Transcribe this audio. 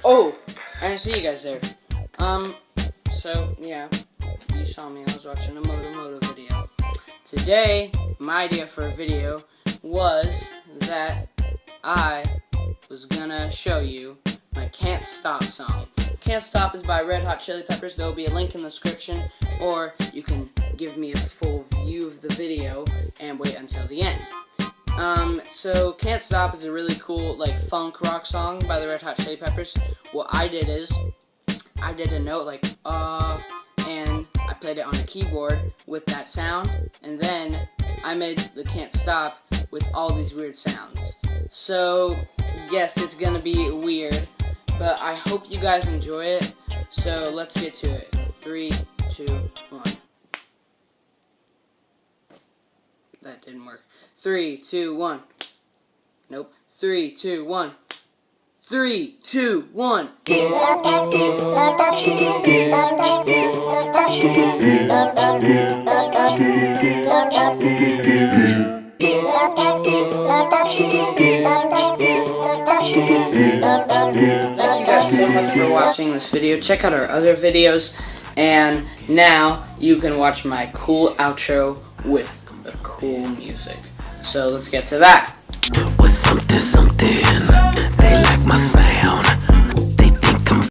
Oh, I didn't see you guys there. So, yeah, you saw me. I was watching a Moto video. Today, my idea for a video was that I was gonna show you my Can't Stop song. Can't Stop is by Red Hot Chili Peppers. There will be a link in the description, or you can give me a full view of the video and wait until the end. So Can't Stop is a really cool, like, funk rock song by the Red Hot Chili Peppers. What I did is, I did a note like, and I played it on a keyboard with that sound, and then I made the Can't Stop with all these weird sounds. So, yes, it's gonna be weird, but I hope you guys enjoy it, so let's get to it. 3, 2, 1. That didn't work. 3, 2, 1. Nope. 3, 2, 1. 3, 2, 1. Thank you guys so much for watching this video. Check out our other videos, and now you can watch my cool outro with the cool music. So let's get to that. With something, they like my sound.